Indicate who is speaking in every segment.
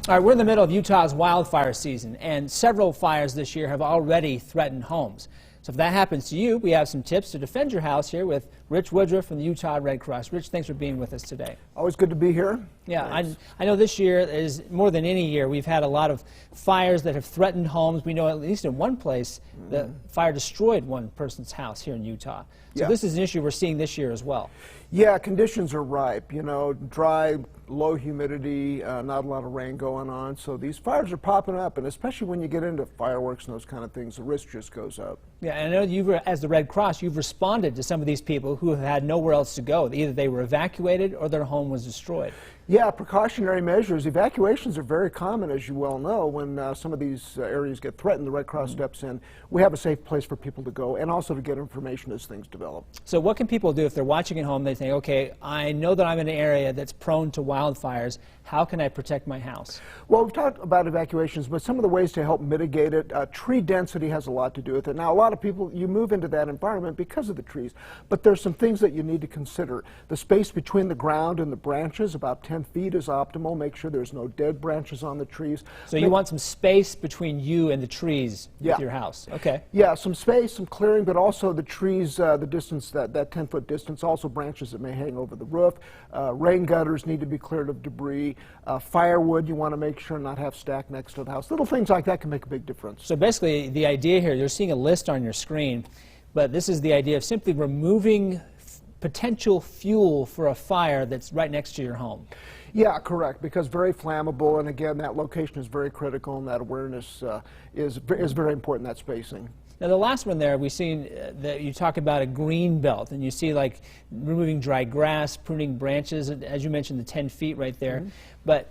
Speaker 1: All right, we're in the middle of Utah's wildfire season, and several fires this year have already threatened homes. So if that happens to you, we have some tips to defend your house here with Rich Woodruff from the Utah Red Cross. Rich, thanks for being with us today.
Speaker 2: Always good to be here.
Speaker 1: Yeah, I know this year is more than any year. We've had a lot of fires that have threatened homes. We know at least in one place the fire destroyed one person's house here in Utah. So this is an issue we're seeing this year as well.
Speaker 2: Yeah, conditions are ripe, you know, dry, low humidity, not a lot of rain going on. So these fires are popping up, and especially when you get into fireworks and those kind of things, the risk just goes up.
Speaker 1: Yeah, and I know you, as the Red Cross, you've responded to some of these people who have had nowhere else to go. Either they were evacuated or their home was destroyed.
Speaker 2: Yeah, precautionary measures. Evacuations are very common, as you well know. When some of these areas get threatened, the Red Cross steps in. We have a safe place for people to go and also to get information as things develop.
Speaker 1: So what can people do if they're watching at home? They think, okay, I know that I'm in an area that's prone to wildfires. How can I protect my house?
Speaker 2: Well, we've talked about evacuations, but some of the ways to help mitigate it, tree density has a lot to do with it. Now, a lot of people, you move into that environment because of the trees, but there's some things that you need to consider. The space between the ground and the branches, about 10 feet is optimal. Make sure there's no dead branches on the trees.
Speaker 1: So you want some space between you and the trees with your house. Okay.
Speaker 2: Yeah, some space, some clearing, but also the trees, the distance, that 10-foot distance, also branches that may hang over the roof. Rain gutters need to be cleared of debris. Firewood, you want to make sure not have stacked next to the house. Little things like that can make a big difference.
Speaker 1: So basically, the idea here, you're seeing a list on your screen, but this is the idea of simply removing potential fuel for a fire that's right next to your home.
Speaker 2: Yeah, correct, because very flammable, and again, that location is very critical, and that awareness is very important, that spacing.
Speaker 1: Now, the last one there, we've seen that you talk about a green belt, and you see like removing dry grass, pruning branches, as you mentioned, the 10 feet right there. But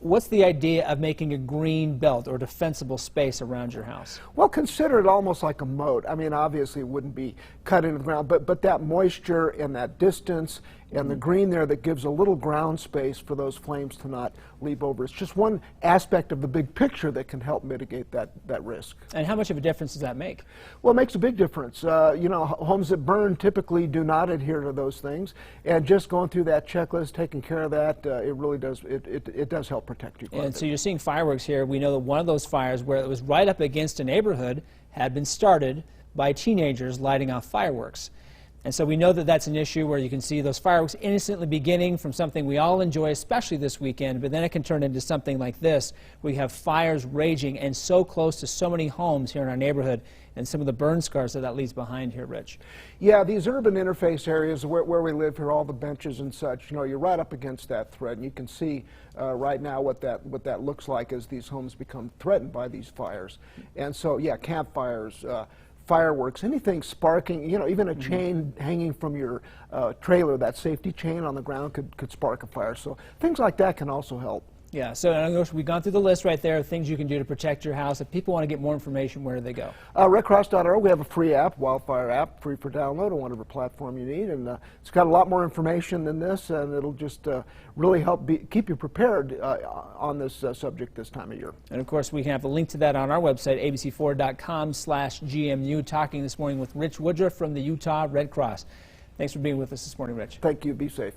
Speaker 1: what's the idea of making a green belt or defensible space around your house?
Speaker 2: Well, consider it almost like a moat. I mean, obviously it wouldn't be cut into the ground, but that moisture and that distance and the green there that gives a little ground space for those flames to not leap over. It's just one aspect of the big picture that can help mitigate that risk.
Speaker 1: And how much of a difference does that make?
Speaker 2: Well, it makes a big difference. You know, homes that burn typically do not adhere to those things, and just going through that checklist, taking care of that, it really does, it does help protect you quite a bit.
Speaker 1: And so you're seeing fireworks here. We know that one of those fires where it was right up against a neighborhood had been started by teenagers lighting off fireworks. And so we know that that's an issue where you can see those fireworks innocently beginning from something we all enjoy, especially this weekend, but then it can turn into something like this. We have fires raging and so close to so many homes here in our neighborhood, and some of the burn scars that leaves behind here, Rich.
Speaker 2: Yeah, these urban interface areas where we live here, all the benches and such, you know, you're right up against that threat, and you can see right now what that looks like as these homes become threatened by these fires. And so, yeah, campfires, fireworks, anything sparking, you know, even a chain hanging from your trailer, that safety chain on the ground could spark a fire. So things like that can also help.
Speaker 1: Yeah, so we've gone through the list right there of things you can do to protect your house. If people want to get more information, where do they go?
Speaker 2: Redcross.org, we have a free app, Wildfire app, free for download on whatever platform you need, and it's got a lot more information than this, and it'll just really help keep you prepared on this subject this time of year.
Speaker 1: And of course, we can have a link to that on our website, abc4.com/GMU, talking this morning with Rich Woodruff from the Utah Red Cross. Thanks for being with us this morning, Rich.
Speaker 2: Thank you. Be safe.